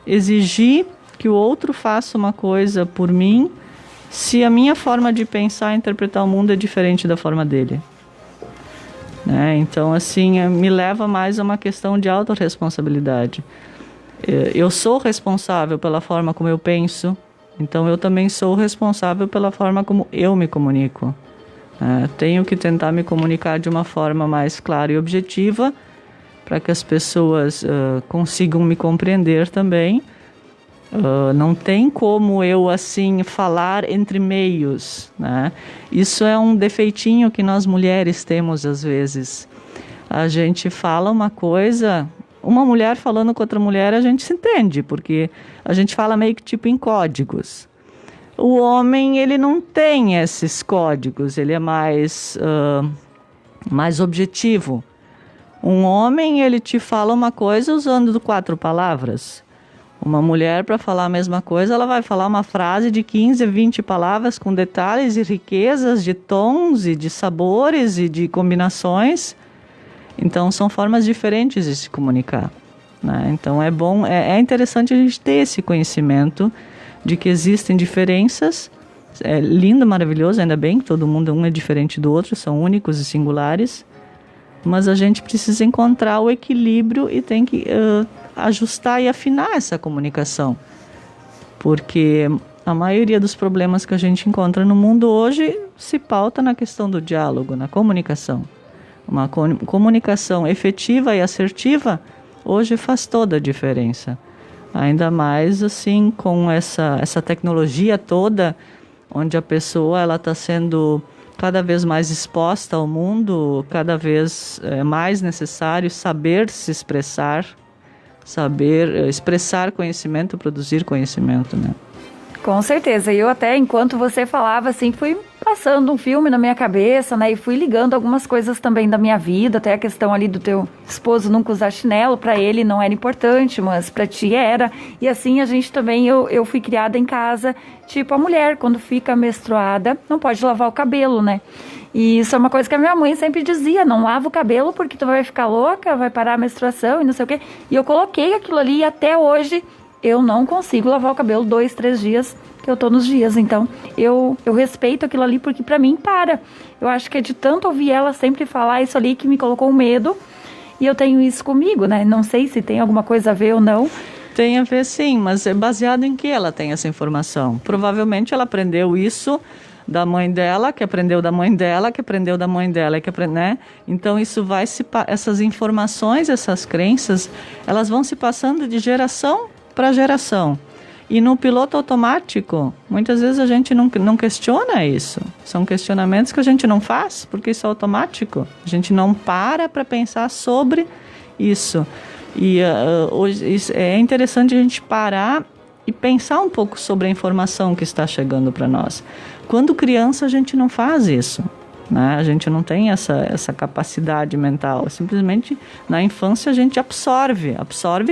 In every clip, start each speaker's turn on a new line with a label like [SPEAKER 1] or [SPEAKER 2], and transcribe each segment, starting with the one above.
[SPEAKER 1] exigir que o outro faça uma coisa por mim se a minha forma de pensar e interpretar o mundo é diferente da forma dele. Né? Então, assim, me leva mais a uma questão de autorresponsabilidade. Eu sou responsável pela forma como eu penso, então eu também sou responsável pela forma como eu me comunico. Tenho que tentar me comunicar de uma forma mais clara e objetiva para que as pessoas consigam me compreender também. Não tem como eu, assim, falar entre meios, né? Isso é um defeitinho que nós mulheres temos às vezes. A gente fala uma coisa, uma mulher falando com outra mulher, a gente se entende, porque a gente fala meio que tipo em códigos. O homem, ele não tem esses códigos, ele é mais objetivo. Um homem, ele te fala uma coisa usando 4 palavras. Uma mulher, para falar a mesma coisa, ela vai falar uma frase de 15 a 20 palavras com detalhes e riquezas de tons e de sabores e de combinações. Então, são formas diferentes de se comunicar. Né? Então, é bom, é interessante a gente ter esse conhecimento de que existem diferenças. É lindo, maravilhoso, ainda bem que todo mundo um é diferente do outro, são únicos e singulares. Mas a gente precisa encontrar o equilíbrio e tem que ajustar e afinar essa comunicação. Porque a maioria dos problemas que a gente encontra no mundo hoje se pauta na questão do diálogo, na comunicação. Uma comunicação efetiva e assertiva hoje faz toda a diferença. Ainda mais assim com essa tecnologia toda, onde a pessoa está sendo cada vez mais exposta ao mundo, cada vez é mais necessário saber se expressar, saber expressar conhecimento, produzir conhecimento, né?
[SPEAKER 2] Com certeza. Eu até, enquanto você falava, assim, fui passando um filme na minha cabeça, né? E fui ligando algumas coisas também da minha vida, até a questão ali do teu esposo nunca usar chinelo, para ele não era importante, mas para ti era. E assim, a gente também, eu fui criada em casa, tipo, a mulher, quando fica menstruada, não pode lavar o cabelo, né? E isso é uma coisa que a minha mãe sempre dizia, não lava o cabelo porque tu vai ficar louca, vai parar a menstruação e não sei o quê. E eu coloquei aquilo ali e até hoje eu não consigo lavar o cabelo 2, 3 dias que eu tô nos dias. Então, eu respeito aquilo ali porque pra mim para. Eu acho que é de tanto ouvir ela sempre falar isso ali que me colocou um medo. E eu tenho isso comigo, né? Não sei se tem alguma coisa a ver ou não.
[SPEAKER 1] Tem a ver sim, mas é baseado em que ela tem essa informação. Provavelmente ela aprendeu isso da mãe dela, que aprendeu da mãe dela, que aprendeu da mãe dela, que aprendeu, né? Então isso vai essas informações, essas crenças, elas vão se passando de geração para geração. E no piloto automático, muitas vezes a gente não questiona isso. São questionamentos que a gente não faz, porque isso é automático. A gente não para pensar sobre isso. E hoje é interessante a gente parar e pensar um pouco sobre a informação que está chegando para nós. Quando criança, a gente não faz isso. Né? A gente não tem essa capacidade mental. Simplesmente, na infância, a gente absorve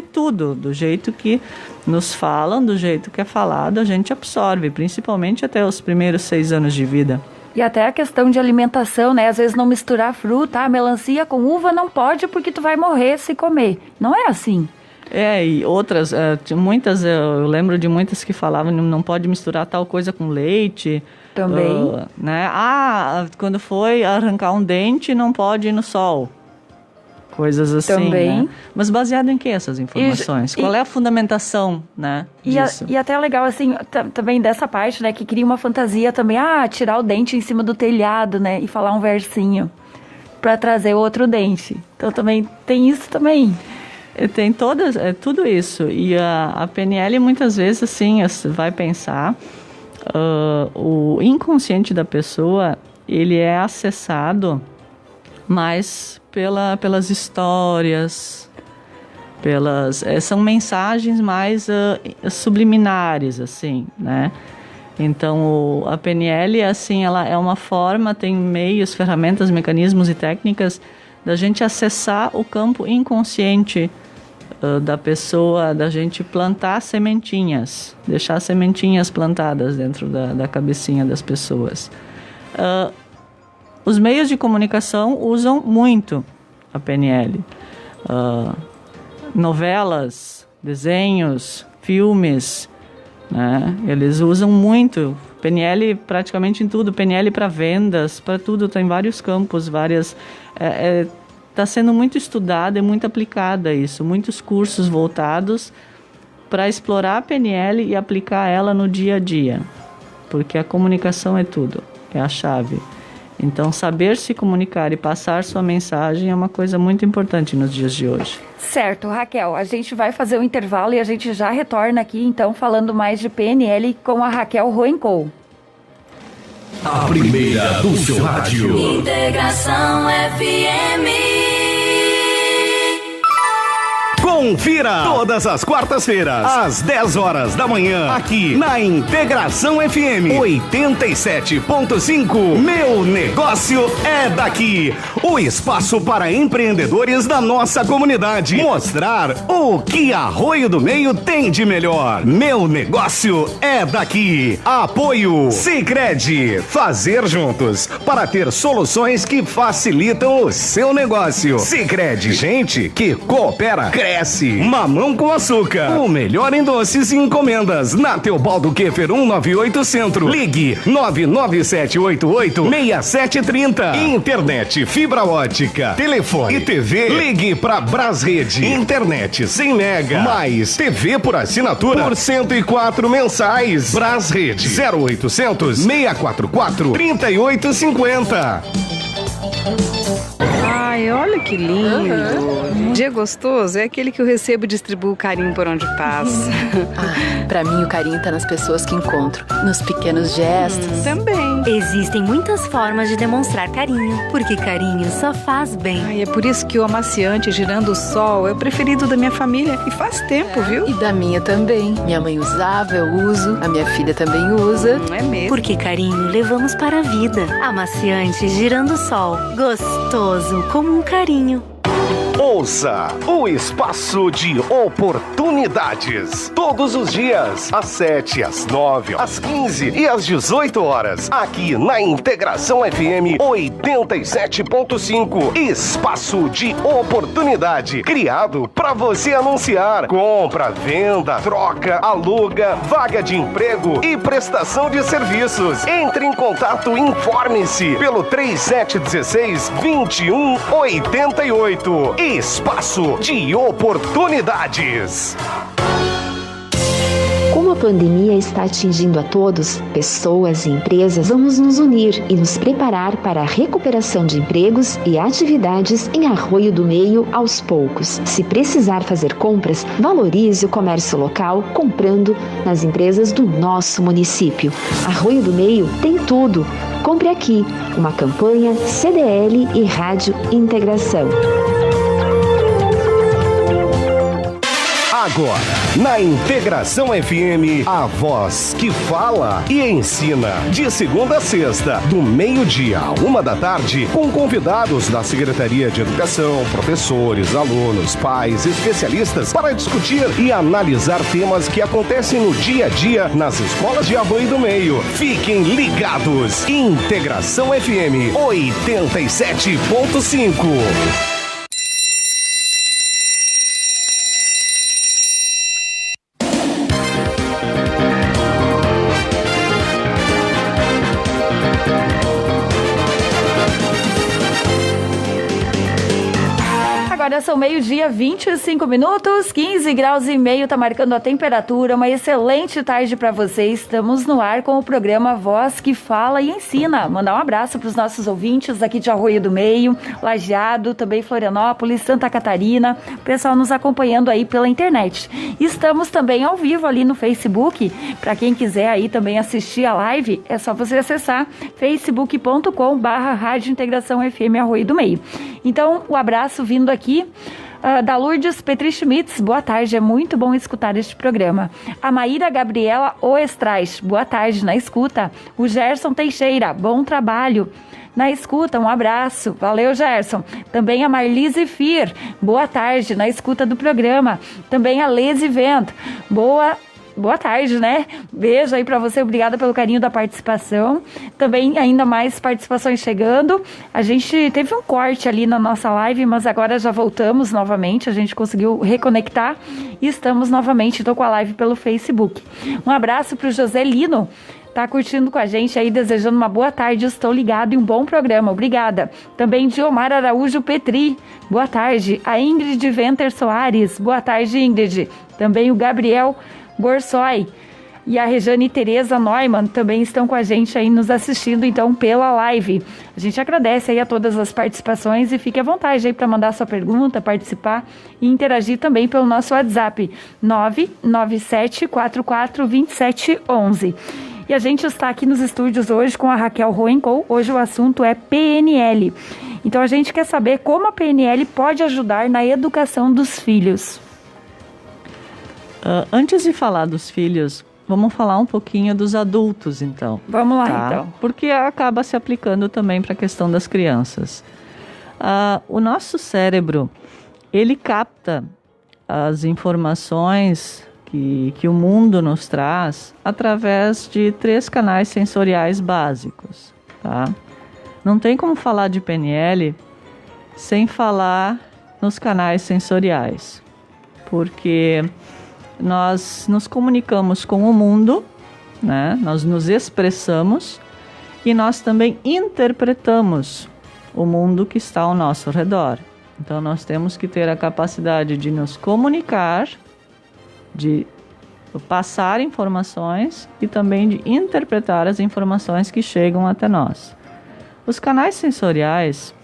[SPEAKER 1] tudo. Do jeito que nos falam, do jeito que é falado, a gente absorve. Principalmente até os primeiros 6 anos de vida.
[SPEAKER 2] E até a questão de alimentação, né? Às vezes não misturar fruta, melancia com uva não pode porque tu vai morrer se comer. Não é assim.
[SPEAKER 1] E outras, muitas, eu lembro de muitas que falavam não pode misturar tal coisa com leite.
[SPEAKER 2] Também.
[SPEAKER 1] Né? Quando foi arrancar um dente, não pode ir no sol. Coisas assim,
[SPEAKER 2] também.
[SPEAKER 1] Né? Mas baseado em que essas informações? Qual é a fundamentação, né, disso?
[SPEAKER 2] E até legal, assim, também dessa parte, né, que cria uma fantasia também, tirar o dente em cima do telhado, né, e falar um versinho para trazer outro dente. Então também tem isso também.
[SPEAKER 1] Tem tudo isso. E a PNL muitas vezes, assim, vai pensar... o inconsciente da pessoa, ele é acessado mais pelas histórias, são mensagens mais subliminares, assim, né? Então, a PNL, assim, ela é uma forma, tem meios, ferramentas, mecanismos e técnicas da gente acessar o campo inconsciente da pessoa, da gente plantar sementinhas, deixar sementinhas plantadas dentro da cabecinha das pessoas. Os meios de comunicação usam muito a PNL. Novelas, desenhos, filmes, né? Eles usam muito PNL praticamente em tudo, PNL para vendas, para tudo, tem vários campos, está sendo muito estudada e muito aplicada isso, muitos cursos voltados para explorar a PNL e aplicar ela no dia a dia, porque a comunicação é tudo, é a chave. Então, saber se comunicar e passar sua mensagem é uma coisa muito importante nos dias de hoje.
[SPEAKER 2] Certo, Raquel, a gente vai fazer um intervalo e a gente já retorna aqui, então, falando mais de PNL com a Raquel Roencol.
[SPEAKER 3] A primeira do seu rádio.
[SPEAKER 4] Integração FM.
[SPEAKER 3] Confira todas as quartas-feiras, às 10 horas da manhã, aqui na Integração FM 87.5. Meu negócio é daqui. O espaço para empreendedores da nossa comunidade. Mostrar o que Arroio do Meio tem de melhor. Meu negócio é daqui. Apoio Sicredi. Fazer juntos para ter soluções que facilitam o seu negócio. Sicredi, gente que coopera, cresce. Mamão com açúcar, o melhor em doces e encomendas. Na Teobaldo Keffer 198 Centro. Ligue 997886730. Internet, fibra ótica, telefone e TV. Ligue pra Brasrede. Internet 100 mega, mais TV por assinatura por 104 mensais. Brasrede 0800 644 3850.
[SPEAKER 5] Ai, olha que lindo. Dia gostoso é aquele que eu recebo e distribuo carinho por onde passa.
[SPEAKER 6] Pra mim, o carinho tá nas pessoas que encontro, nos pequenos gestos.
[SPEAKER 5] Também.
[SPEAKER 7] Existem muitas formas de demonstrar carinho, porque carinho só faz bem.
[SPEAKER 5] Ai, é por isso que o amaciante Girando o Sol é o preferido da minha família e faz tempo, viu?
[SPEAKER 6] E da minha também. Minha mãe usava, eu uso, a minha filha também usa.
[SPEAKER 5] Não é mesmo?
[SPEAKER 7] Porque carinho levamos para a vida. Amaciante Girando o Sol. Gostoso como um carinho.
[SPEAKER 3] Ouça o Espaço de Oportunidades. Todos os dias, às 7, às 9, às 15 e às 18 horas. Aqui na Integração FM 87.5. Espaço de Oportunidade. Criado para você anunciar. Compra, venda, troca, aluga, vaga de emprego e prestação de serviços. Entre em contato e informe-se pelo 3716-2188. Espaço de Oportunidades.
[SPEAKER 8] Como a pandemia está atingindo a todos, pessoas e empresas, vamos nos unir e nos preparar para a recuperação de empregos e atividades em Arroio do Meio aos poucos. Se precisar fazer compras, valorize o comércio local comprando nas empresas do nosso município. Arroio do Meio tem tudo. Compre aqui. Uma campanha CDL e Rádio Integração.
[SPEAKER 3] Agora, na Integração FM, a voz que fala e ensina. De segunda a sexta, do meio-dia à 1h, com convidados da Secretaria de Educação, professores, alunos, pais, especialistas, para discutir e analisar temas que acontecem no dia a dia nas escolas de Arroio do Meio. Fiquem ligados. Integração FM 87.5.
[SPEAKER 2] Agora são meio-dia, 25 minutos, 15 graus e meio, tá marcando a temperatura. Uma excelente tarde para vocês. Estamos no ar com o programa Voz que Fala e Ensina. Mandar um abraço para os nossos ouvintes aqui de Arroio do Meio, Lajeado, também Florianópolis, Santa Catarina, o pessoal nos acompanhando aí pela internet. Estamos também ao vivo ali no Facebook. Para quem quiser aí também assistir a live, é só você acessar facebook.com/Rádio Integração FM Arroio do Meio. Então, o abraço vindo aqui da Lourdes Petri Schmitz. Boa tarde, é muito bom escutar este programa. A Maíra Gabriela Oestrais, boa tarde, na escuta. O Gerson Teixeira, bom trabalho na escuta, um abraço. Valeu, Gerson. Também a Marlise Fir, boa tarde, na escuta do programa. Também a Lese Vento, boa boa tarde, né? Beijo aí pra você, obrigada pelo carinho da participação. Também ainda mais participações chegando. A gente teve um corte ali na nossa live, mas agora já voltamos novamente. A gente conseguiu reconectar e estamos novamente, então, com a live pelo Facebook. Um abraço pro José Lino. Tá curtindo com a gente aí, desejando uma boa tarde, estou ligado e um bom programa, obrigada. Também Diomar Araújo Petri, boa tarde. A Ingrid Venter Soares, boa tarde, Ingrid. Também o Gabriel Borsoi e a Rejane Tereza Neumann também estão com a gente aí nos assistindo, então, pela live. A gente agradece aí a todas as participações e fique à vontade aí para mandar sua pergunta, participar e interagir também pelo nosso WhatsApp 997442711. E a gente está aqui nos estúdios hoje com a Raquel Roenkol. Hoje o assunto é PNL. Então a gente quer saber como a PNL pode ajudar na educação dos filhos.
[SPEAKER 1] Antes de falar dos filhos, vamos falar um pouquinho dos adultos, então.
[SPEAKER 2] Vamos lá, então.
[SPEAKER 1] Porque acaba se aplicando também para a questão das crianças. O nosso cérebro, ele capta as informações que o mundo nos traz através de 3 canais sensoriais básicos, tá? Não tem como falar de PNL sem falar nos canais sensoriais, porque nós nos comunicamos com o mundo, né? Nós nos expressamos e nós também interpretamos o mundo que está ao nosso redor. Então nós temos que ter a capacidade de nos comunicar, de passar informações e também de interpretar as informações que chegam até nós. Os canais sensoriais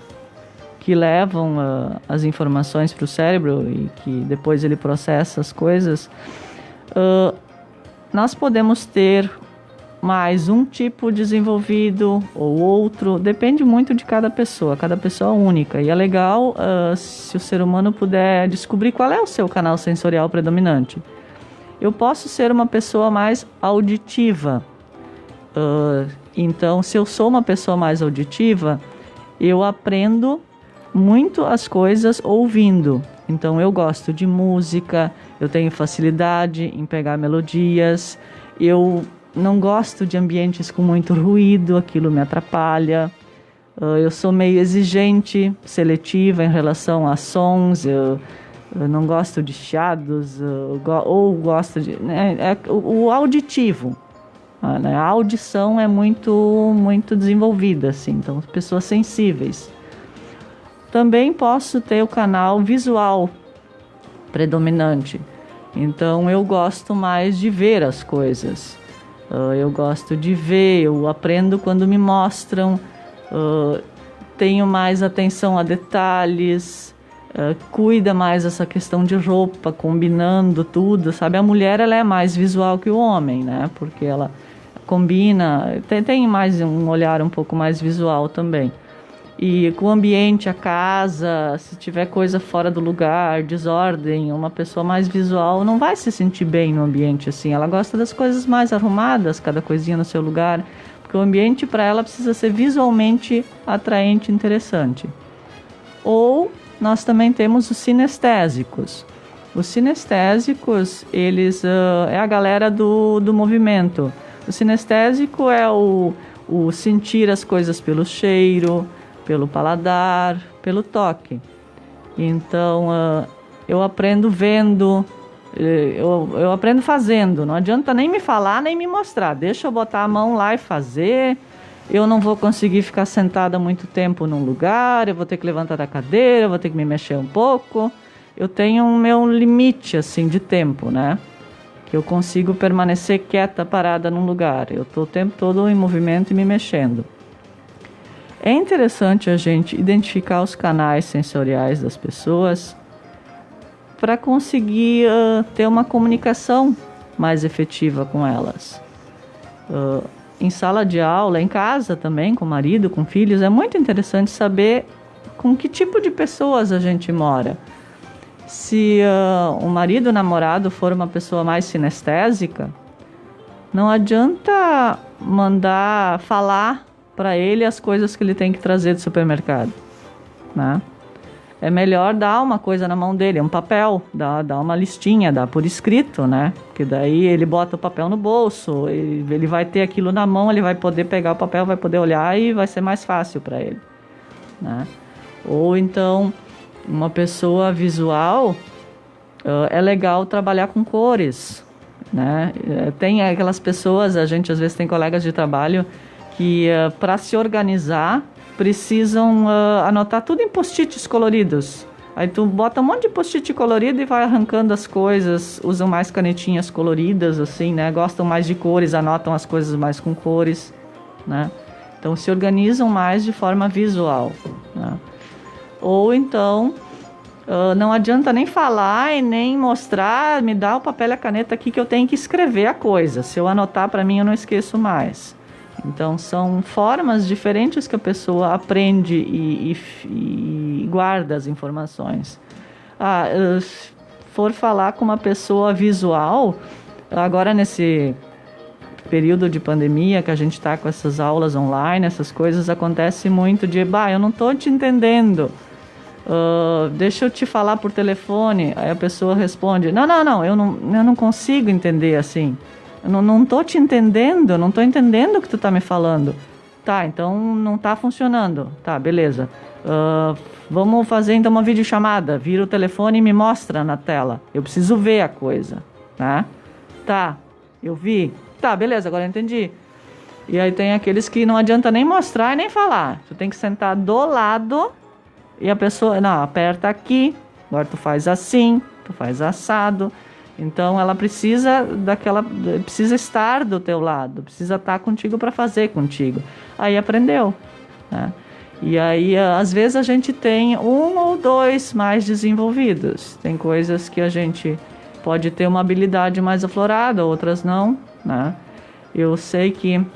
[SPEAKER 1] que levam as informações para o cérebro e que depois ele processa as coisas, nós podemos ter mais um tipo desenvolvido ou outro, depende muito de cada pessoa é única. E é legal se o ser humano puder descobrir qual é o seu canal sensorial predominante. Eu posso ser uma pessoa mais auditiva. Então, se eu sou uma pessoa mais auditiva, eu aprendo muito as coisas ouvindo. Então, eu gosto de música, eu tenho facilidade em pegar melodias, eu não gosto de ambientes com muito ruído, aquilo me atrapalha. Eu sou meio exigente, seletiva em relação a sons, eu não gosto de chiados, ou gosto de... o auditivo, né? A audição é muito desenvolvida, assim, então, pessoas sensíveis. Também posso ter o canal visual predominante, então eu gosto mais de ver as coisas. Eu gosto de ver, eu aprendo quando me mostram, tenho mais atenção a detalhes, cuida mais essa questão de roupa, combinando tudo, sabe? A mulher, ela é mais visual que o homem, né? Porque ela combina, tem mais um olhar um pouco mais visual também. E com o ambiente, a casa, se tiver coisa fora do lugar, desordem, uma pessoa mais visual não vai se sentir bem no ambiente assim. Ela gosta das coisas mais arrumadas, cada coisinha no seu lugar, porque o ambiente para ela precisa ser visualmente atraente e interessante. Ou nós também temos os sinestésicos. Os sinestésicos, eles é a galera do movimento. O sinestésico é o sentir as coisas pelo cheiro, pelo paladar, pelo toque. Então, eu aprendo vendo, eu aprendo fazendo. Não adianta nem me falar, nem me mostrar. Deixa eu botar a mão lá e fazer. Eu não vou conseguir ficar sentada muito tempo num lugar, eu vou ter que levantar da cadeira, eu vou ter que me mexer um pouco. Eu tenho um meu limite, assim, de tempo, né? Que eu consigo permanecer quieta, parada num lugar. Eu estou o tempo todo em movimento e me mexendo. É interessante a gente identificar os canais sensoriais das pessoas para conseguir ter uma comunicação mais efetiva com elas. Em sala de aula, em casa também, com o marido, com filhos, é muito interessante saber com que tipo de pessoas a gente mora. Se o marido, o namorado, for uma pessoa mais sinestésica, não adianta mandar falar para ele as coisas que ele tem que trazer do supermercado, né? é melhor dar uma coisa na mão dele, um papel, dá uma listinha, dá por escrito, né? Porque daí ele bota o papel no bolso, ele vai ter aquilo na mão, ele vai poder pegar o papel, vai poder olhar e vai ser mais fácil para ele, né? Ou então, uma pessoa visual, é legal trabalhar com cores, né? Tem aquelas pessoas, a gente às vezes tem colegas de trabalho que para se organizar precisam anotar tudo em post-its coloridos. Aí tu bota um monte de post-it colorido e vai arrancando as coisas, usam mais canetinhas coloridas, assim, né? Gostam mais de cores, anotam as coisas mais com cores, né? Então se organizam mais de forma visual, né? Ou então, não adianta nem falar e nem mostrar, me dá o papel e a caneta aqui que eu tenho que escrever a coisa. Se eu anotar para mim, eu não esqueço mais. Então, são formas diferentes que a pessoa aprende e guarda as informações. Se for falar com uma pessoa visual, agora nesse período de pandemia que a gente está com essas aulas online, essas coisas, acontece muito de, eu não estou te entendendo. Deixa eu te falar por telefone. Aí a pessoa responde, não, eu não consigo entender assim. Eu não tô te entendendo, não tô entendendo o que tu tá me falando. Tá, então não tá funcionando. Tá, beleza. Vamos fazer então uma videochamada. Vira o telefone e me mostra na tela. Eu preciso ver a coisa, né? Tá, eu vi. Tá, beleza, agora eu entendi. E aí tem aqueles que não adianta nem mostrar e nem falar. Tu tem que sentar do lado e a pessoa, aperta aqui, agora tu faz assim, tu faz assado. Então ela precisa estar do teu lado, precisa estar contigo para fazer contigo. Aí aprendeu, né? E aí às vezes a gente tem um ou dois mais desenvolvidos. Tem coisas que a gente pode ter uma habilidade mais aflorada, outras não, né? Eu sei que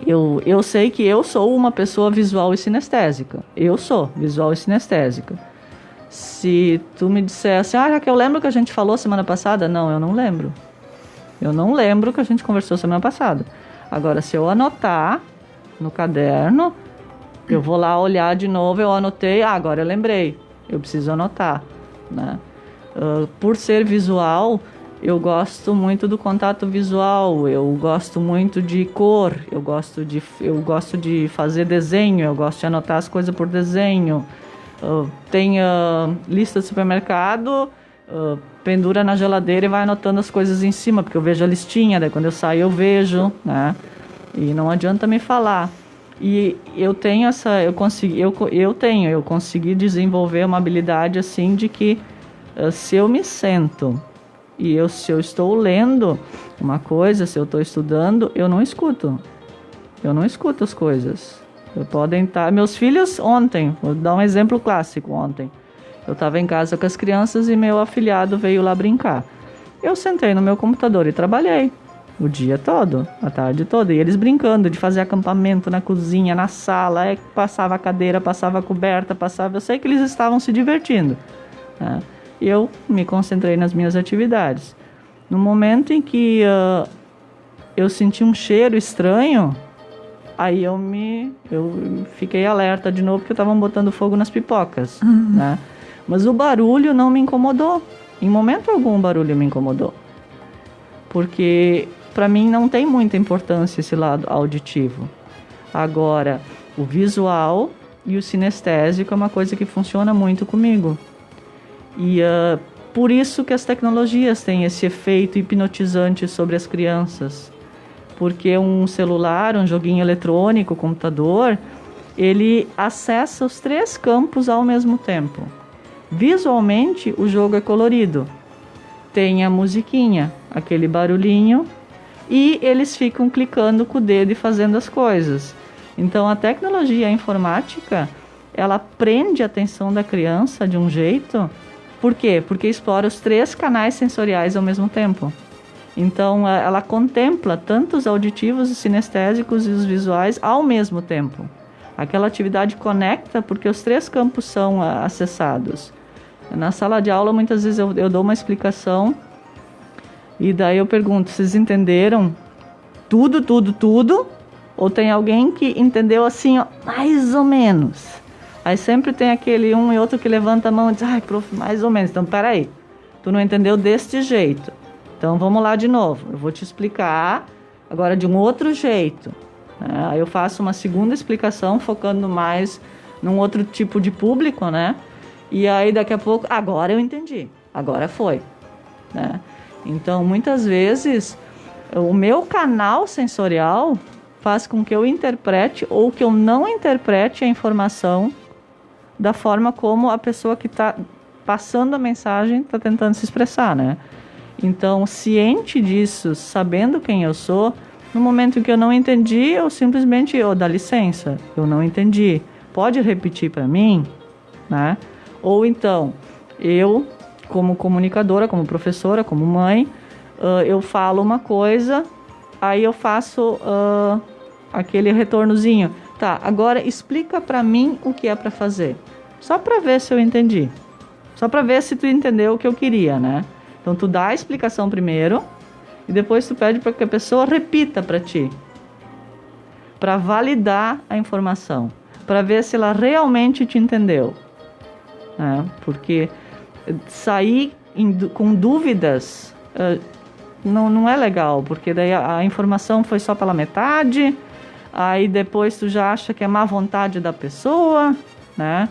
[SPEAKER 1] eu sou uma pessoa visual e sinestésica. Eu sou visual e sinestésica. Se tu me dissesse, Raquel, lembra que a gente falou semana passada? Não, eu não lembro. Eu não lembro que a gente conversou semana passada. Agora, se eu anotar no caderno, eu vou lá olhar de novo, eu anotei, agora eu lembrei. Eu preciso anotar, né? Por ser visual, eu gosto muito do contato visual, eu gosto muito de cor, eu gosto de fazer desenho, eu gosto de anotar as coisas por desenho. Tem lista de supermercado, pendura na geladeira e vai anotando as coisas em cima, porque eu vejo a listinha, daí quando eu saio eu vejo, né? E não adianta me falar. E eu tenho eu consegui desenvolver uma habilidade assim de que se eu me sento e se eu estou lendo uma coisa, se eu estou estudando, eu não escuto as coisas. Podem estar. Meus filhos ontem, vou dar um exemplo clássico. Ontem eu estava em casa com as crianças e meu afilhado veio lá brincar. Eu sentei no meu computador e trabalhei o dia todo, a tarde toda, e eles brincando de fazer acampamento na cozinha, na sala, passava a cadeira, passava a coberta, eu sei que eles estavam se divertindo, né? E eu me concentrei nas minhas atividades. No momento em que eu senti um cheiro estranho, aí eu fiquei alerta de novo, porque estavam botando fogo nas pipocas, né? Mas o barulho não me incomodou. Em momento algum o barulho me incomodou. Porque para mim não tem muita importância esse lado auditivo. Agora, o visual e o sinestésico é uma coisa que funciona muito comigo. E por isso que as tecnologias têm esse efeito hipnotizante sobre as crianças. Porque um celular, um joguinho eletrônico, computador, ele acessa os 3 campos ao mesmo tempo. Visualmente, o jogo é colorido. Tem a musiquinha, aquele barulhinho, e eles ficam clicando com o dedo e fazendo as coisas. Então, a tecnologia informática, ela prende a atenção da criança de um jeito. Por quê? Porque explora os 3 canais sensoriais ao mesmo tempo. Então, ela contempla tanto os auditivos, os sinestésicos e os visuais ao mesmo tempo. Aquela atividade conecta porque os 3 campos são acessados. Na sala de aula, muitas vezes eu dou uma explicação e daí eu pergunto, vocês entenderam tudo? Ou tem alguém que entendeu assim, ó, mais ou menos? Aí sempre tem aquele um e outro que levanta a mão e diz, ai, prof, mais ou menos. Então, peraí, tu não entendeu deste jeito. Então, vamos lá de novo. Eu vou te explicar agora de um outro jeito. Né? Aí eu faço uma segunda explicação, focando mais num outro tipo de público, né? E aí, daqui a pouco, agora eu entendi. Agora foi. Né? Então, muitas vezes, o meu canal sensorial faz com que eu interprete ou que eu não interprete a informação da forma como a pessoa que está passando a mensagem está tentando se expressar, né? Então, ciente disso, sabendo quem eu sou, no momento em que eu não entendi, eu simplesmente, dá licença, eu não entendi. Pode repetir para mim, né? Ou então, eu, como comunicadora, como professora, como mãe, eu falo uma coisa, aí eu faço aquele retornozinho. Tá, agora explica para mim o que é para fazer. Só para ver se eu entendi. Só para ver se tu entendeu o que eu queria, né? Então tu dá a explicação primeiro e depois tu pede para que a pessoa repita para ti. Para validar a informação, para ver se ela realmente te entendeu. Né? Porque sair com dúvidas não é legal, porque daí a informação foi só pela metade, aí depois tu já acha que é má vontade da pessoa, né?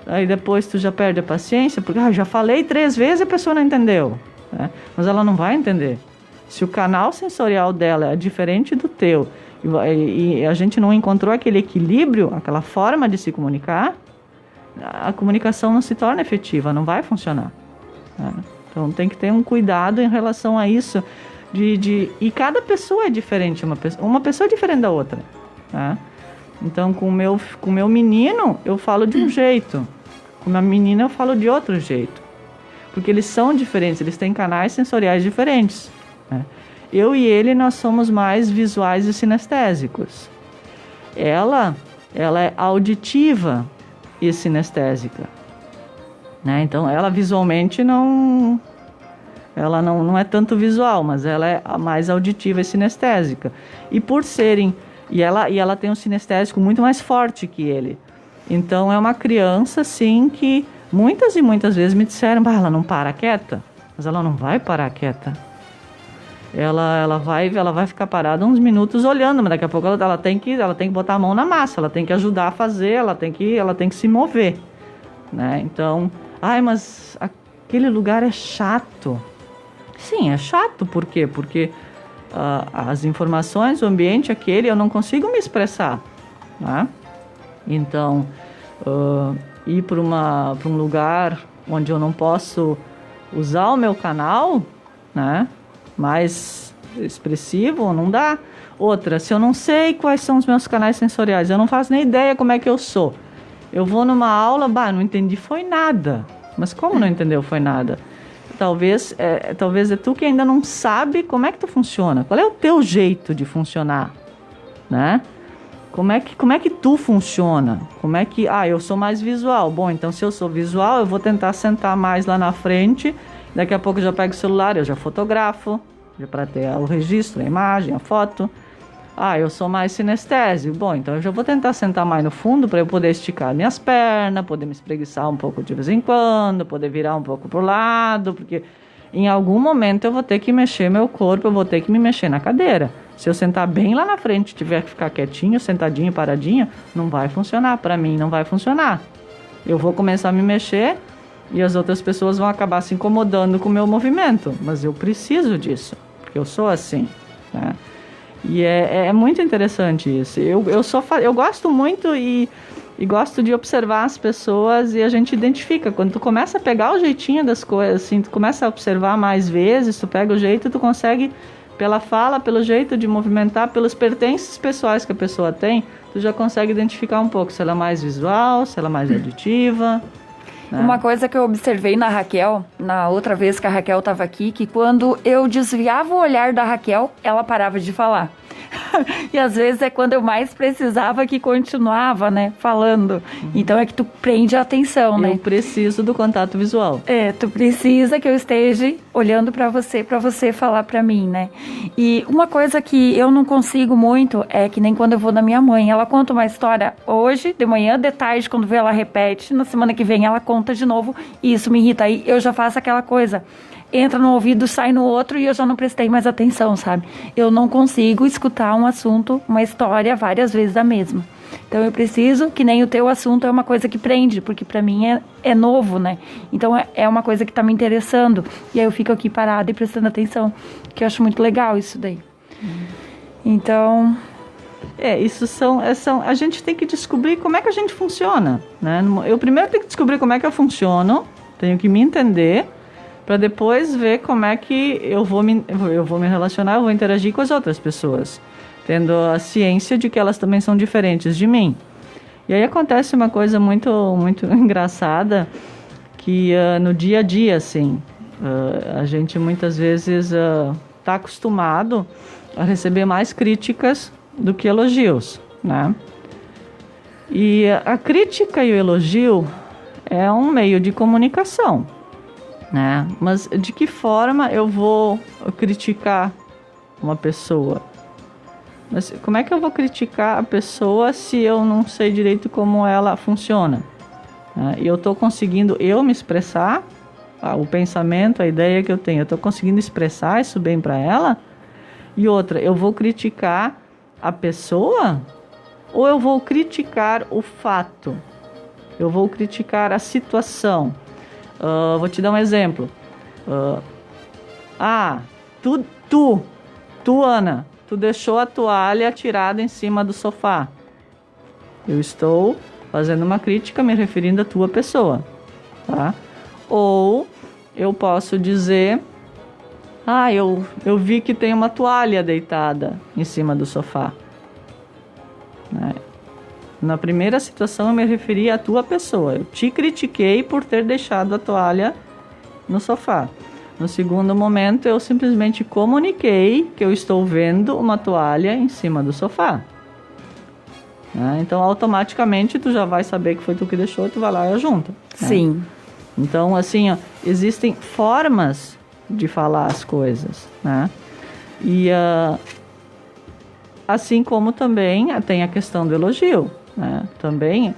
[SPEAKER 1] Aí depois tu já perde a paciência, porque já falei 3 vezes e a pessoa não entendeu, né? Mas ela não vai entender. Se o canal sensorial dela é diferente do teu e a gente não encontrou aquele equilíbrio, aquela forma de se comunicar, a comunicação não se torna efetiva, não vai funcionar, né? Então tem que ter um cuidado em relação a isso. E cada pessoa é diferente, uma pessoa é diferente da outra, né? Então com o meu menino eu falo de um jeito, com a minha menina eu falo de outro jeito. Porque eles são diferentes, eles têm canais sensoriais diferentes, né? Eu e ele, nós somos mais visuais e sinestésicos. Ela é auditiva e sinestésica, né? Então ela visualmente não é tanto visual, mas ela é mais auditiva e sinestésica. E por serem... E ela tem um sinestésico muito mais forte que ele. Então é uma criança, assim, que muitas e muitas vezes me disseram, ela não para quieta. Mas ela não vai parar quieta. Ela vai ficar parada uns minutos olhando, mas daqui a pouco ela tem que botar a mão na massa, ela tem que ajudar a fazer, ela tem que se mover, né? Então, mas aquele lugar é chato. Sim, é chato, por quê? Porque as informações, o ambiente aquele, eu não consigo me expressar, né? Então, ir para um lugar onde eu não posso usar o meu canal, né, mais expressivo, não dá. Outra, se eu não sei quais são os meus canais sensoriais, eu não faço nem ideia como é que eu sou. Eu vou numa aula, não entendi, foi nada. Mas como não entendeu, foi nada? Talvez é tu que ainda não sabe como é que tu funciona. Qual é o teu jeito de funcionar, né? Como é que tu funciona? Como é que... eu sou mais visual. Bom, então se eu sou visual, eu vou tentar sentar mais lá na frente. Daqui a pouco eu já pego o celular, eu já fotografo, já para ter o registro, a imagem, a foto. Eu sou mais sinestésico. Bom, então eu já vou tentar sentar mais no fundo para eu poder esticar minhas pernas, poder me espreguiçar um pouco de vez em quando, poder virar um pouco pro lado, porque em algum momento eu vou ter que mexer meu corpo, eu vou ter que me mexer na cadeira. Se eu sentar bem lá na frente, tiver que ficar quietinho, sentadinho, paradinho, não vai funcionar. Para mim não vai funcionar. Eu vou começar a me mexer e as outras pessoas vão acabar se incomodando com o meu movimento. Mas eu preciso disso, porque eu sou assim, né? E é muito interessante isso. Eu gosto muito e gosto de observar as pessoas e a gente identifica. Quando tu começa a pegar o jeitinho das coisas, assim, tu começa a observar mais vezes, tu pega o jeito, tu consegue, pela fala, pelo jeito de movimentar, pelos pertences pessoais que a pessoa tem, tu já consegue identificar um pouco se ela é mais visual, se ela é mais auditiva.
[SPEAKER 2] Uma coisa que eu observei na Raquel, na outra vez que a Raquel estava aqui, que quando eu desviava o olhar da Raquel, ela parava de falar. E às vezes é quando eu mais precisava que continuava, né, falando. Então é que tu prende a atenção, né?
[SPEAKER 1] Eu preciso do contato visual.
[SPEAKER 2] Tu precisa que eu esteja olhando para você falar para mim, né? E uma coisa que eu não consigo muito é que nem quando eu vou na minha mãe, ela conta uma história hoje, de manhã, de tarde, quando vê ela repete, na semana que vem ela conta de novo, e isso me irrita. Aí eu já faço aquela coisa, entra no ouvido, sai no outro e eu já não prestei mais atenção, sabe? Eu não consigo escutar um assunto, uma história várias vezes a mesma. Então eu preciso, que nem o teu assunto é uma coisa que prende, porque pra mim é novo, né? Então é uma coisa que tá me interessando. E aí eu fico aqui parada e prestando atenção, que eu acho muito legal isso daí. Então...
[SPEAKER 1] Isso são... A gente tem que descobrir como é que a gente funciona, né? Eu primeiro tenho que descobrir como é que eu funciono, tenho que me entender, para depois ver como é que eu vou me relacionar, eu vou interagir com as outras pessoas, tendo a ciência de que elas também são diferentes de mim. E aí acontece uma coisa muito, muito engraçada, que no dia a dia, assim, a gente muitas vezes está acostumado a receber mais críticas do que elogios, né? E a crítica e o elogio é um meio de comunicação, né? Mas de que forma eu vou criticar uma pessoa? Mas como é que eu vou criticar a pessoa se eu não sei direito como ela funciona? E eu estou conseguindo me expressar, o pensamento, a ideia que eu tenho, eu estou conseguindo expressar isso bem para ela? E outra, eu vou criticar a pessoa ou eu vou criticar o fato? Eu vou criticar a situação. Vou te dar um exemplo. Tu, Ana, tu deixou a toalha tirada em cima do sofá. Eu estou fazendo uma crítica me referindo à tua pessoa, tá? Ou eu posso dizer, eu vi que tem uma toalha deitada em cima do sofá. Né? Na primeira situação eu me referi à tua pessoa. Eu te critiquei por ter deixado a toalha no sofá. No segundo momento eu simplesmente comuniquei que eu estou vendo uma toalha em cima do sofá. Então automaticamente tu já vai saber que foi tu que deixou, tu vai lá e junta.
[SPEAKER 2] Sim.
[SPEAKER 1] Então assim, existem formas de falar as coisas, né? E assim como também tem a questão do elogio, né? Também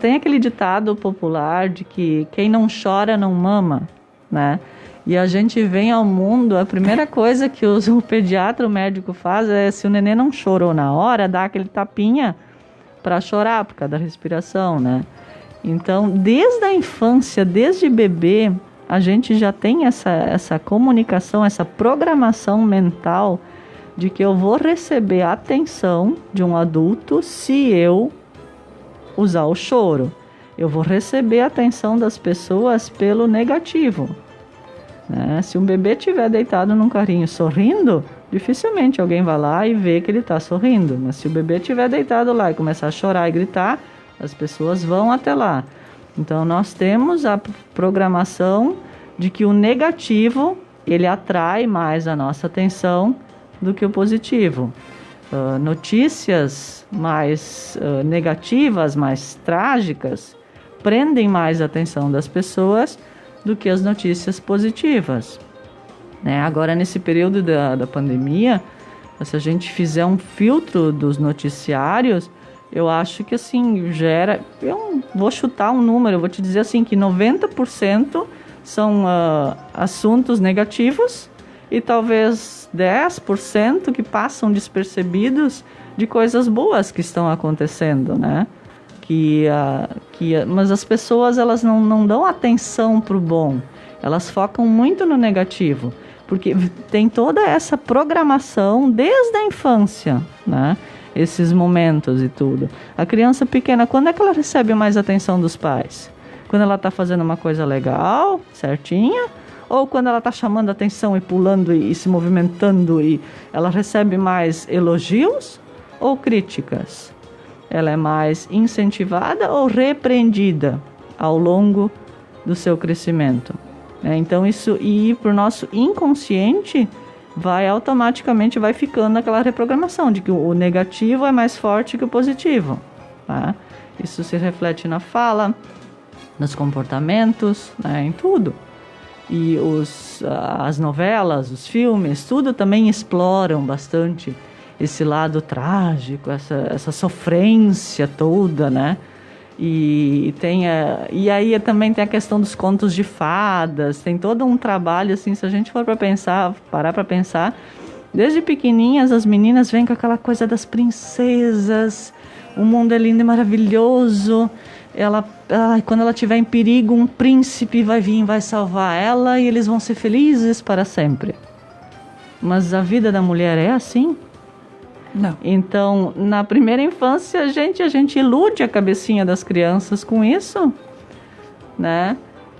[SPEAKER 1] tem aquele ditado popular de que quem não chora não mama, né? E a gente vem ao mundo, a primeira coisa que o pediatra, o médico faz é, se o neném não chorou na hora, dá aquele tapinha para chorar por causa da respiração, né? Então, desde a infância, desde bebê, a gente já tem essa comunicação, essa programação mental de que eu vou receber a atenção de um adulto se eu usar o choro. Eu vou receber a atenção das pessoas pelo negativo. Né? Se um bebê estiver deitado num carrinho sorrindo, dificilmente alguém vai lá e vê que ele está sorrindo. Mas se o bebê estiver deitado lá e começar a chorar e gritar, as pessoas vão até lá. Então nós temos a programação de que o negativo ele atrai mais a nossa atenção do que o positivo. Notícias mais negativas, mais trágicas, prendem mais a atenção das pessoas do que as notícias positivas. Né? Agora, nesse período da pandemia, se a gente fizer um filtro dos noticiários, eu acho que assim, gera... Eu vou chutar um número, eu vou te dizer assim, que 90% são assuntos negativos e talvez 10% que passam despercebidos de coisas boas que estão acontecendo, né? Mas as pessoas elas não dão atenção para o bom, elas focam muito no negativo, porque tem toda essa programação desde a infância, né? Esses momentos e tudo. A criança pequena, quando é que ela recebe mais atenção dos pais? Quando ela está fazendo uma coisa legal, certinha? Ou quando ela está chamando a atenção e pulando e se movimentando, e ela recebe mais elogios ou críticas? Ela é mais incentivada ou repreendida ao longo do seu crescimento? Então isso ir para o nosso inconsciente automaticamente vai ficando aquela reprogramação de que o negativo é mais forte que o positivo, tá? Isso se reflete na fala, nos comportamentos, né, em tudo. E as novelas, os filmes, tudo também exploram bastante esse lado trágico, essa sofrência toda, né? E aí também tem a questão dos contos de fadas, tem todo um trabalho, assim, se a gente for parar para pensar, desde pequenininhas as meninas vêm com aquela coisa das princesas, o mundo é lindo e maravilhoso, quando ela estiver em perigo, um príncipe vai vir e vai salvar ela e eles vão ser felizes para sempre. Mas a vida da mulher é assim?
[SPEAKER 2] Não.
[SPEAKER 1] Então, na primeira infância, a gente ilude a cabecinha das crianças com isso, né?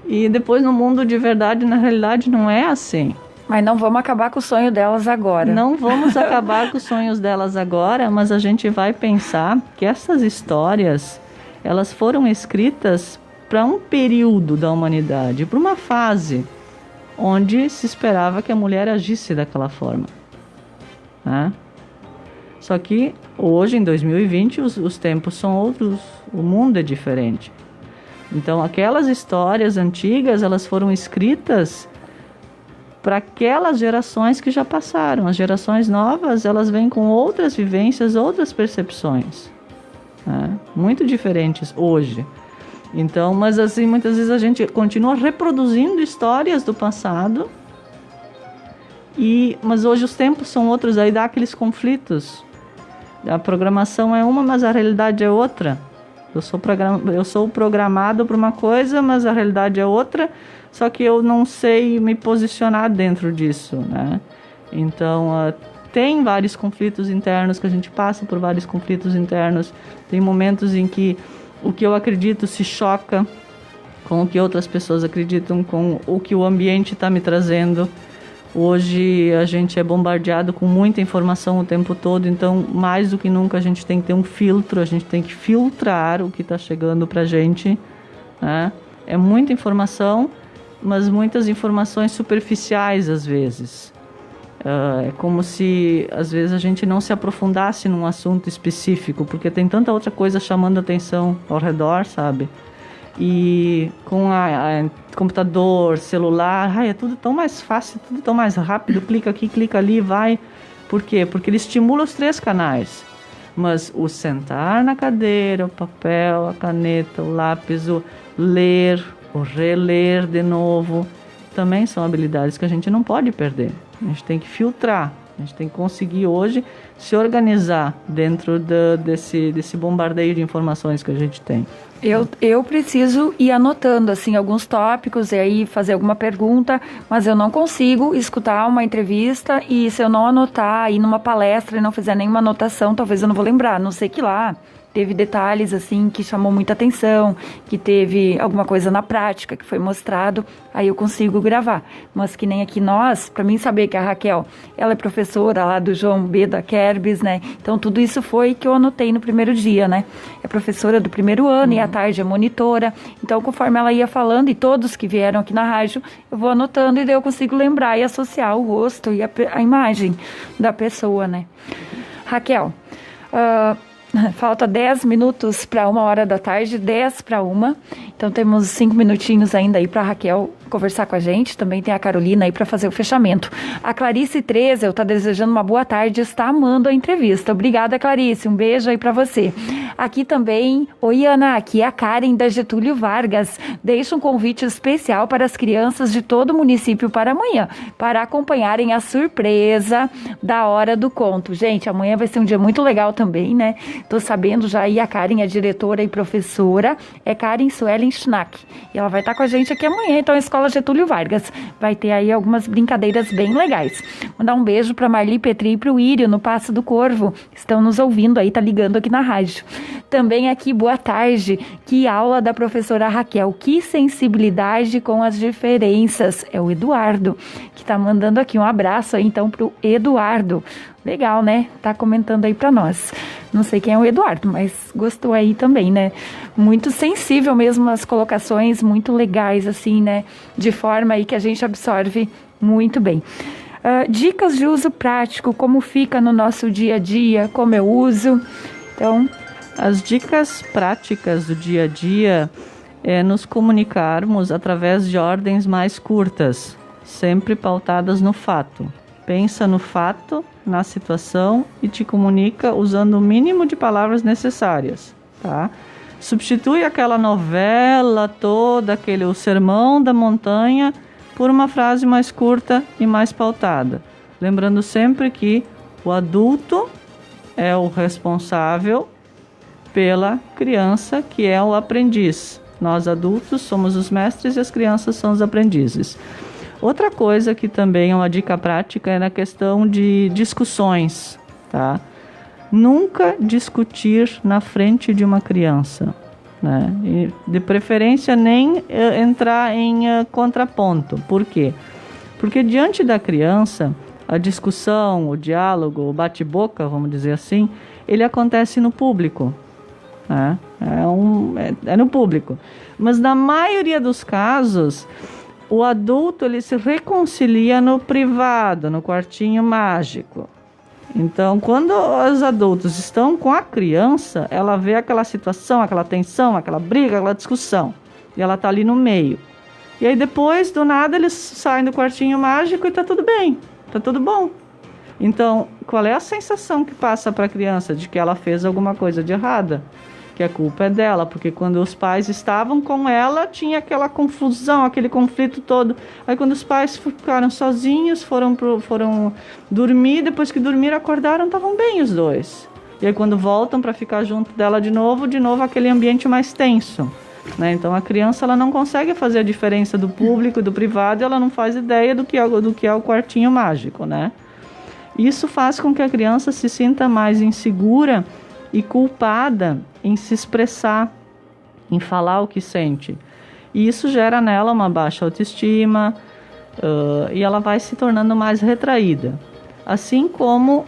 [SPEAKER 1] E depois no mundo de verdade, na realidade, não é assim.
[SPEAKER 2] Mas não vamos acabar com o sonho delas agora.
[SPEAKER 1] Não vamos acabar com os sonhos delas agora, mas a gente vai pensar que essas histórias, elas foram escritas para um período da humanidade, para uma fase onde se esperava que a mulher agisse daquela forma, né? Só que hoje, em 2020, os tempos são outros, o mundo é diferente. Então, aquelas histórias antigas, elas foram escritas para aquelas gerações que já passaram. As gerações novas, elas vêm com outras vivências, outras percepções, né? Muito diferentes hoje. Então, mas assim, muitas vezes a gente continua reproduzindo histórias do passado, mas hoje os tempos são outros, aí dá aqueles conflitos. A programação é uma, mas a realidade é outra. Eu sou programado para uma coisa, mas a realidade é outra, só que eu não sei me posicionar dentro disso, né? Então, tem vários conflitos internos, que a gente passa por vários conflitos internos. Tem momentos em que o que eu acredito se choca com o que outras pessoas acreditam, com o que o ambiente está me trazendo. Hoje a gente é bombardeado com muita informação o tempo todo, então mais do que nunca a gente tem que ter um filtro, a gente tem que filtrar o que está chegando para a gente, né? É muita informação, mas muitas informações superficiais às vezes. É como se às vezes a gente não se aprofundasse num assunto específico, porque tem tanta outra coisa chamando a atenção ao redor, sabe? E com a computador, celular, é tudo tão mais fácil, tudo tão mais rápido, clica aqui, clica ali, vai. Por quê? Porque ele estimula os 3 canais. Mas o sentar na cadeira, o papel, a caneta, o lápis, o ler, o reler de novo, também são habilidades que a gente não pode perder. A gente tem que filtrar, a gente tem que conseguir hoje se organizar dentro desse bombardeio de informações que a gente tem.
[SPEAKER 2] Eu preciso ir anotando, assim, alguns tópicos e aí fazer alguma pergunta, mas eu não consigo escutar uma entrevista e se eu não anotar, ir numa palestra e não fizer nenhuma anotação, talvez eu não vou lembrar, não sei que lá. Teve detalhes, assim, que chamou muita atenção, que teve alguma coisa na prática que foi mostrado, aí eu consigo gravar. Mas que nem aqui nós, para mim saber que a Raquel, ela é professora lá do João B. da Kerbis, né? Então tudo isso foi que eu anotei no primeiro dia, né? É professora do primeiro ano e à tarde é monitora. Então conforme ela ia falando, e todos que vieram aqui na rádio, eu vou anotando e daí eu consigo lembrar e associar o rosto e a imagem da pessoa, né? Raquel, falta 10 minutos para 1h da tarde, 10 para 1. Então temos 5 minutinhos ainda aí para a Raquel conversar com a gente. Também tem a Carolina aí para fazer o fechamento. A Clarice Trezel está desejando uma boa tarde, está amando a entrevista. Obrigada, Clarice. Um beijo aí para você. Aqui também, oi Ana, aqui é a Karen da Getúlio Vargas. Deixa um convite especial para as crianças de todo o município para amanhã, para acompanharem a surpresa da Hora do Conto. Gente, amanhã vai ser um dia muito legal também, né? Tô sabendo já aí, a Karen é diretora e professora, é Karen Suelen Schnack. E ela vai estar com a gente aqui amanhã, então a Escola Getúlio Vargas vai ter aí algumas brincadeiras bem legais. Mandar um beijo para Marli Petri e para o Írio, no Passo do Corvo, que estão nos ouvindo aí, tá ligando aqui na rádio. Também aqui, boa tarde, que aula da professora Raquel, que sensibilidade com as diferenças. É o Eduardo, que tá mandando aqui um abraço aí então pro Eduardo. Legal, né? Tá comentando aí pra nós. Não sei quem é o Eduardo, mas gostou aí também, né? Muito sensível mesmo as colocações, muito legais, assim, né? De forma aí que a gente absorve muito bem. Dicas de uso prático, como fica no nosso dia a dia, como eu uso. Então,
[SPEAKER 1] as dicas práticas do dia a dia é nos comunicarmos através de ordens mais curtas, sempre pautadas no fato. Pensa no fato, na situação e te comunica usando o mínimo de palavras necessárias, tá? Substitui aquela novela toda, o sermão da montanha, por uma frase mais curta e mais pautada. Lembrando sempre que o adulto é o responsável pela criança, que é o aprendiz. Nós adultos somos os mestres e as crianças são os aprendizes. Outra coisa que também é uma dica prática é na questão de discussões, tá? Nunca discutir na frente de uma criança, né? E de preferência nem entrar em contraponto. Por quê? Porque diante da criança, a discussão, o diálogo, o bate-boca, vamos dizer assim, ele acontece no público, né? É no público. Mas na maioria dos casos, o adulto ele se reconcilia no privado, no quartinho mágico. Então, quando os adultos estão com a criança, ela vê aquela situação, aquela tensão, aquela briga, aquela discussão. E ela está ali no meio. E aí depois, do nada, eles saem do quartinho mágico e está tudo bem, está tudo bom. Então, qual é a sensação que passa para a criança de que ela fez alguma coisa de errada? Que a culpa é dela, porque quando os pais estavam com ela, tinha aquela confusão, aquele conflito todo. Aí quando os pais ficaram sozinhos, foram dormir, depois que dormiram, acordaram, estavam bem os dois. E aí quando voltam para ficar junto dela de novo aquele ambiente mais tenso, né? Então a criança ela não consegue fazer a diferença do público e do privado, e ela não faz ideia do que é o quartinho mágico, né? Isso faz com que a criança se sinta mais insegura e culpada em se expressar, em falar o que sente. E isso gera nela uma baixa autoestima e ela vai se tornando mais retraída. Assim como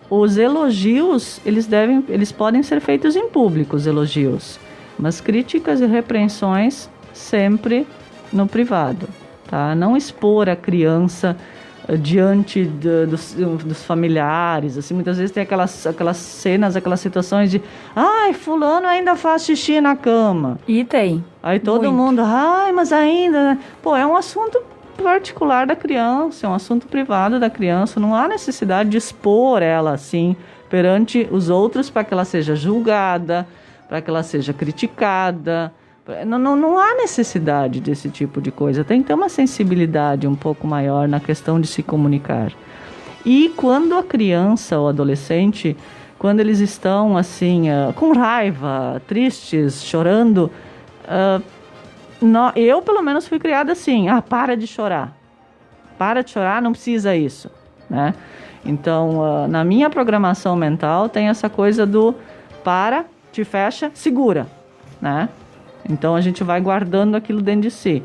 [SPEAKER 1] os elogios, eles podem ser feitos em público, os elogios, mas críticas e repreensões sempre no privado, tá? Não expor a criança diante dos familiares, assim, muitas vezes tem aquelas cenas, aquelas situações de ai, fulano ainda faz xixi na cama.
[SPEAKER 2] E tem.
[SPEAKER 1] Aí todo mundo, ai, mas ainda... Pô, é um assunto particular da criança, é um assunto privado da criança, não há necessidade de expor ela, assim, perante os outros para que ela seja julgada, para que ela seja criticada. Não há necessidade desse tipo de coisa. Tem que ter uma sensibilidade um pouco maior na questão de se comunicar. E quando a criança ou adolescente, quando eles estão assim, com raiva, tristes, chorando, eu pelo menos fui criada assim, para de chorar, não precisa isso, né? Então, na minha programação mental tem essa coisa do te fecha, segura, né? Então a gente vai guardando aquilo dentro de si.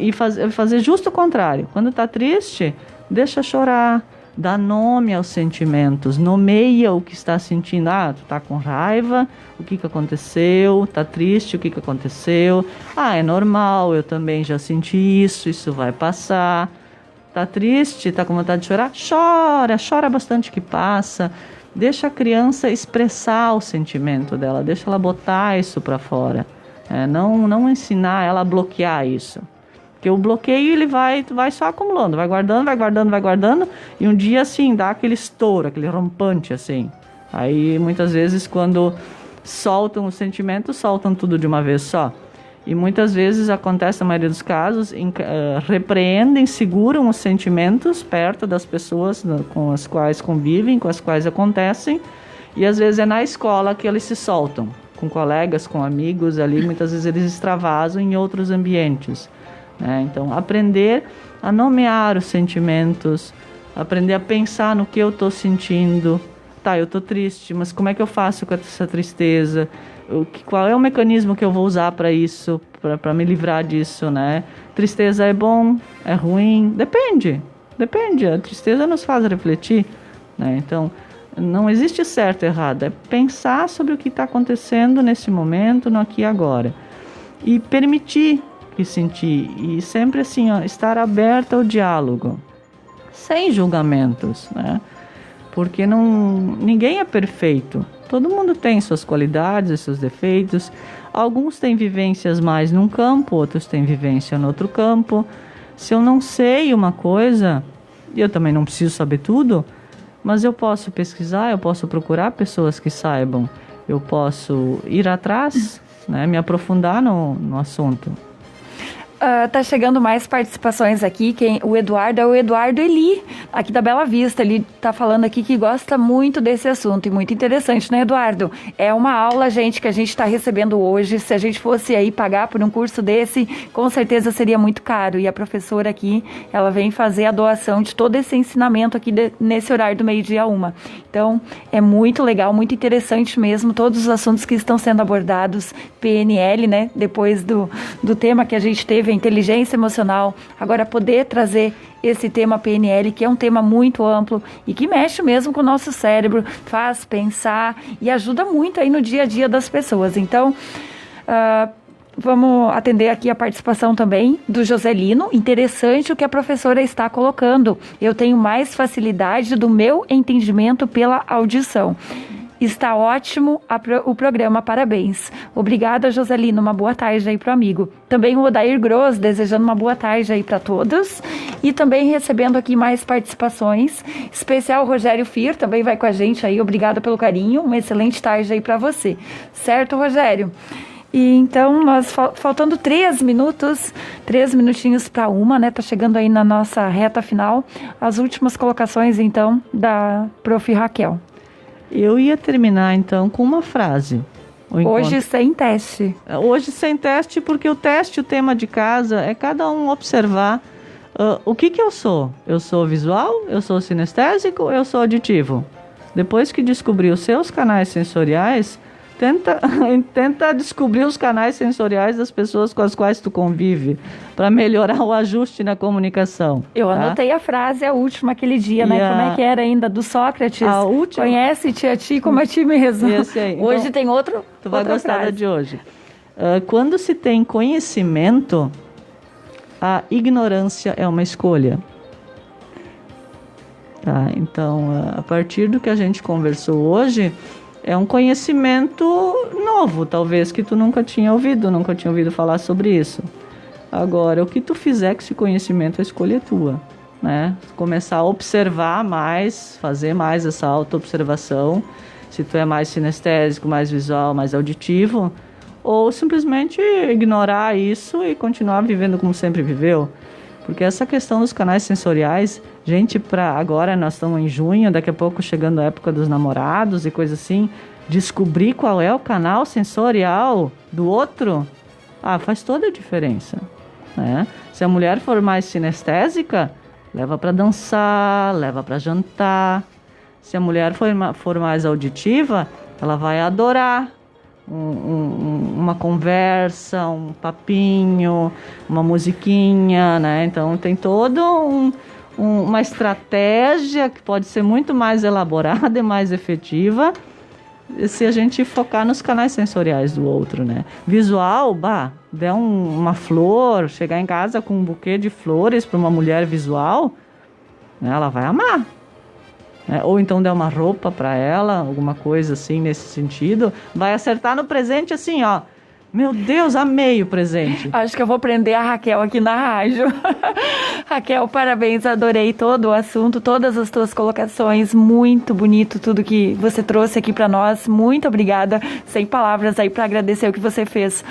[SPEAKER 1] E fazer justo o contrário. Quando está triste, deixa chorar. Dá nome aos sentimentos. Nomeia o que está sentindo. Tu está com raiva, o que aconteceu? Está triste, o que aconteceu? É normal, eu também já senti isso vai passar. Está triste, está com vontade de chorar? Chora bastante que passa. Deixa a criança expressar o sentimento dela, deixa ela botar isso para fora. Não ensinar ela a bloquear isso. Porque o bloqueio ele vai só acumulando, vai guardando, e um dia assim dá aquele estouro, aquele rompante assim. Aí muitas vezes quando soltam os sentimentos, soltam tudo de uma vez só. E muitas vezes acontece, na maioria dos casos, repreendem, seguram os sentimentos perto das pessoas com as quais convivem, com as quais acontecem, e às vezes é na escola que eles se soltam. Com colegas, com amigos ali, muitas vezes eles extravasam em outros ambientes, né? Então, aprender a nomear os sentimentos, aprender a pensar no que eu estou sentindo. Eu estou triste, mas como é que eu faço com essa tristeza? Qual é o mecanismo que eu vou usar para isso, para me livrar disso, né? Tristeza é bom, é ruim? Depende. A tristeza nos faz refletir, né? Então, não existe certo e errado, é pensar sobre o que está acontecendo nesse momento, no aqui e agora. E permitir que sentir, e sempre assim, estar aberto ao diálogo. sem julgamentos, né? Porque ninguém é perfeito. Todo mundo tem suas qualidades e seus defeitos. Alguns têm vivências mais num campo, outros têm vivência no outro campo. Se eu não sei uma coisa, e eu também não preciso saber tudo, mas eu posso pesquisar, eu posso procurar pessoas que saibam, eu posso ir atrás, né, me aprofundar no assunto.
[SPEAKER 2] Tá chegando mais participações aqui. O Eduardo é o Eduardo Eli, aqui da Bela Vista. Ele tá falando aqui que gosta muito desse assunto e muito interessante, né, Eduardo? É uma aula, gente, que a gente está recebendo hoje. Se a gente fosse aí pagar por um curso desse, com certeza seria muito caro. E a professora aqui, ela vem fazer a doação de todo esse ensinamento aqui nesse horário do 12:00. Então, é muito legal, muito interessante mesmo, todos os assuntos que estão sendo abordados. PNL, né, depois do tema que a gente teve, a inteligência emocional, agora poder trazer esse tema PNL, que é um tema muito amplo e que mexe mesmo com o nosso cérebro, faz pensar e ajuda muito aí no dia a dia das pessoas. Então, vamos atender aqui a participação também do Joselino. Interessante o que a professora está colocando. Eu tenho mais facilidade do meu entendimento pela audição. Está ótimo o programa, parabéns. Obrigada, Joselino, uma boa tarde aí para o amigo. Também o Odair Gross, desejando uma boa tarde aí para todos. E também recebendo aqui mais participações. Especial Rogério Fir, também vai com a gente aí, obrigada pelo carinho. Uma excelente tarde aí para você. Certo, Rogério? E então, nós faltando 3 minutinhos para 1, né? Tá chegando aí na nossa reta final. As últimas colocações, então, da Prof. Raquel.
[SPEAKER 1] Eu ia terminar, então, com uma frase.
[SPEAKER 2] Hoje sem teste.
[SPEAKER 1] Hoje sem teste, porque o tema de casa, é cada um observar o que eu sou. Eu sou visual, eu sou sinestésico, eu sou auditivo. Depois que descobrir os seus canais sensoriais, tenta descobrir os canais sensoriais das pessoas com as quais tu convive, para melhorar o ajuste na comunicação.
[SPEAKER 2] Eu anotei a frase, a última, aquele dia, né? Como é que era ainda, do Sócrates?
[SPEAKER 1] A última.
[SPEAKER 2] Conhece-te a ti como a ti mesmo.
[SPEAKER 1] Esse aí.
[SPEAKER 2] Hoje
[SPEAKER 1] então,
[SPEAKER 2] tem outro.
[SPEAKER 1] Tu vai gostar da de hoje. Quando se tem conhecimento, a ignorância é uma escolha. Tá? Então, a partir do que a gente conversou hoje, é um conhecimento novo, talvez, que tu nunca tinha ouvido falar sobre isso. Agora, o que tu fizer com esse conhecimento, a escolha é tua, né? Começar a observar mais, fazer mais essa auto-observação, se tu é mais sinestésico, mais visual, mais auditivo, ou simplesmente ignorar isso e continuar vivendo como sempre viveu. Porque essa questão dos canais sensoriais, gente, agora nós estamos em junho, daqui a pouco chegando a época dos namorados e coisa assim, descobrir qual é o canal sensorial do outro, faz toda a diferença, né? Se a mulher for mais sinestésica, leva para dançar, leva para jantar. Se a mulher for mais auditiva, ela vai adorar uma conversa, um papinho, uma musiquinha, né? Então tem todo uma estratégia que pode ser muito mais elaborada e mais efetiva se a gente focar nos canais sensoriais do outro, né? Visual, der uma flor, chegar em casa com um buquê de flores para uma mulher visual, né? Ela vai amar. Ou então der uma roupa para ela, alguma coisa assim nesse sentido, vai acertar no presente assim, ó. Meu Deus, amei o presente.
[SPEAKER 2] Acho que eu vou prender a Raquel aqui na rádio. Raquel, parabéns, adorei todo o assunto, todas as tuas colocações, muito bonito tudo que você trouxe aqui para nós. Muito obrigada, sem palavras aí para agradecer o que você fez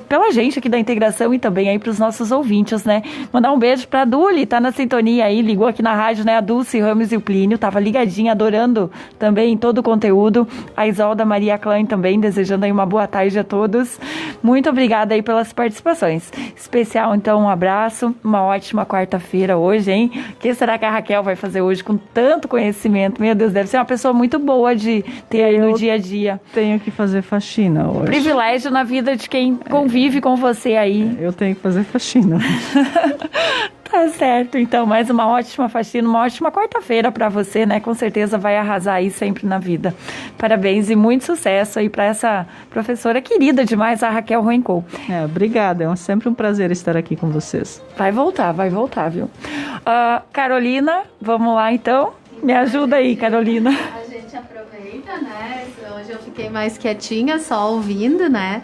[SPEAKER 2] pela gente aqui da integração e também aí para os nossos ouvintes, né? Mandar um beijo para a Duli, tá na sintonia aí, ligou aqui na rádio, né? A Dulce Ramos e o Plínio, tava ligadinha, adorando também todo o conteúdo. A Isolda Maria Klein também, desejando aí uma boa tarde a todos. Muito obrigada aí pelas participações. Especial, então, um abraço, uma ótima quarta-feira hoje, hein? O que será que a Raquel vai fazer hoje com tanto conhecimento? Meu Deus, deve ser uma pessoa muito boa de ter aí no dia a dia.
[SPEAKER 1] Tenho que fazer faxina hoje.
[SPEAKER 2] Privilégio na vida de quem convive com você aí.
[SPEAKER 1] Eu tenho que fazer faxina.
[SPEAKER 2] Tá certo, então, mais uma ótima faxina, uma ótima quarta-feira para você, né? Com certeza vai arrasar aí sempre na vida. Parabéns e muito sucesso aí para essa professora querida demais, a Raquel Roencol.
[SPEAKER 1] Obrigada, é sempre um prazer estar aqui com vocês.
[SPEAKER 2] Vai voltar, viu? Carolina, vamos lá então. Me ajuda aí, Carolina.
[SPEAKER 9] A gente aproveita, né? Hoje eu fiquei mais quietinha, só ouvindo, né?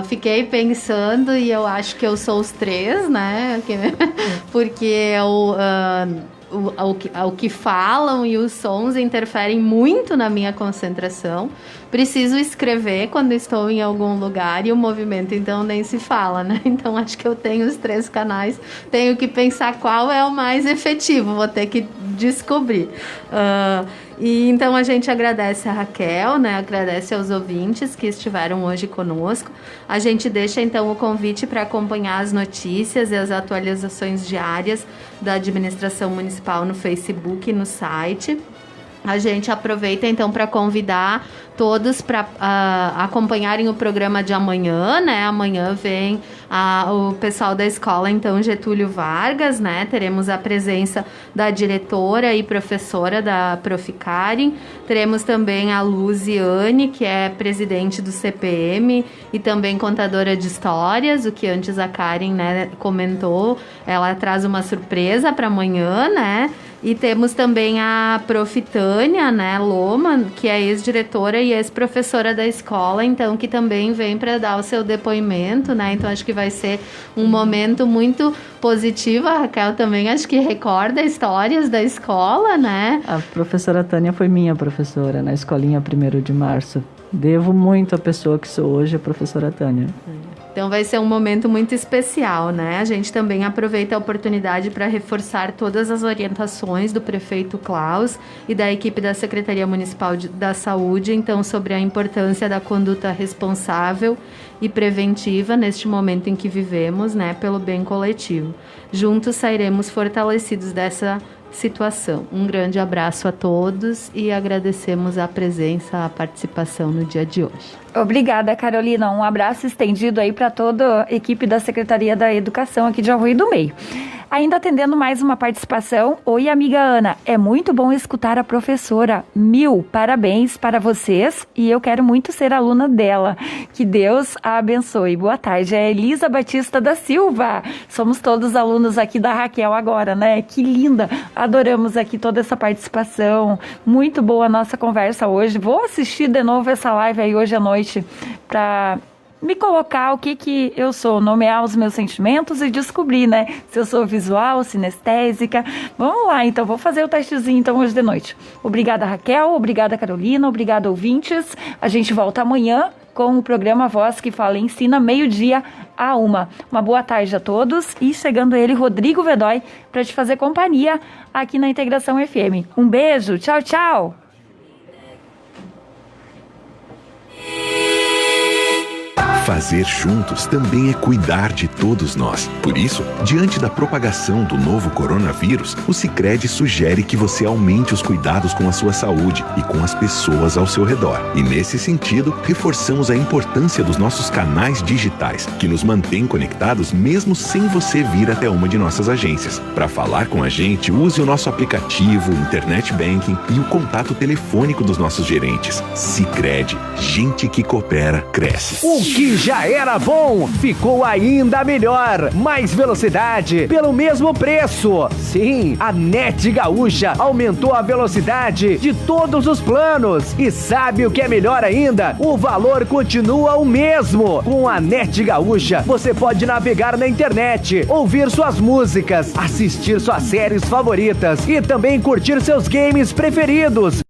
[SPEAKER 9] Fiquei pensando e eu acho que eu sou os três, né? Porque o que falam e os sons interferem muito na minha concentração. Preciso escrever quando estou em algum lugar e o movimento então nem se fala, né? Então acho que eu tenho os 3 canais, tenho que pensar qual é o mais efetivo, vou ter que descobrir. E então a gente agradece a Raquel, né? Agradece aos ouvintes que estiveram hoje conosco. A gente deixa então o convite para acompanhar as notícias e as atualizações diárias da administração municipal no Facebook e no site. A gente aproveita então para convidar todos para acompanharem o programa de amanhã, né? Amanhã vem o pessoal da escola, então, Getúlio Vargas, né? Teremos a presença da diretora e professora da Proficarem. Teremos também a Luziane, que é presidente do CPM e também contadora de histórias, o que antes a Karen, né, comentou. Ela traz uma surpresa para amanhã, né? E temos também a Prof. Tânia, né, Loma, que é ex-diretora e ex-professora da escola, então, que também vem para dar o seu depoimento, né? Então, acho que vai ser um momento muito positivo. A Raquel também acho que recorda histórias da escola, né?
[SPEAKER 1] A professora Tânia foi minha professora na escolinha 1º de março. Devo muito à pessoa que sou hoje, a professora Tânia.
[SPEAKER 9] Então vai ser um momento muito especial, né? A gente também aproveita a oportunidade para reforçar todas as orientações do prefeito Klaus e da equipe da Secretaria Municipal da Saúde, então, sobre a importância da conduta responsável e preventiva neste momento em que vivemos, né? Pelo bem coletivo. Juntos sairemos fortalecidos dessa situação. Um grande abraço a todos e agradecemos a presença, a participação no dia de hoje.
[SPEAKER 2] Obrigada, Carolina. Um abraço estendido aí para toda a equipe da Secretaria da Educação aqui de Arroio do Meio. Ainda atendendo mais uma participação. Oi, amiga Ana. É muito bom escutar a professora. 1000 parabéns para vocês e eu quero muito ser aluna dela. Que Deus a abençoe. Boa tarde. É Elisa Batista da Silva. Somos todos alunos aqui da Raquel agora, né? Que linda. Adoramos aqui toda essa participação. Muito boa a nossa conversa hoje. Vou assistir de novo essa live aí hoje à noite para me colocar o que eu sou, nomear os meus sentimentos e descobrir, né, se eu sou visual, sinestésica. Vamos lá, então, vou fazer o testezinho então hoje de noite. Obrigada, Raquel, obrigada, Carolina, obrigada, ouvintes. A gente volta amanhã com o programa Voz que Fala e Ensina, 12h a 1h. Uma boa tarde a todos e chegando ele, Rodrigo Vedói, para te fazer companhia aqui na Integração FM. Um beijo, tchau, tchau!
[SPEAKER 10] Fazer juntos também é cuidar de todos nós. Por isso, diante da propagação do novo coronavírus, o Sicredi sugere que você aumente os cuidados com a sua saúde e com as pessoas ao seu redor. E nesse sentido, reforçamos a importância dos nossos canais digitais, que nos mantêm conectados mesmo sem você vir até uma de nossas agências. Para falar com a gente, use o nosso aplicativo, Internet Banking e o contato telefônico dos nossos gerentes. Sicredi, gente que coopera, cresce.
[SPEAKER 11] O que já era bom, ficou ainda melhor. Mais velocidade pelo mesmo preço. Sim, a NET Gaúcha aumentou a velocidade de todos os planos. E sabe o que é melhor ainda? O valor continua o mesmo. Com a NET Gaúcha, você pode navegar na internet, ouvir suas músicas, assistir suas séries favoritas e também curtir seus games preferidos.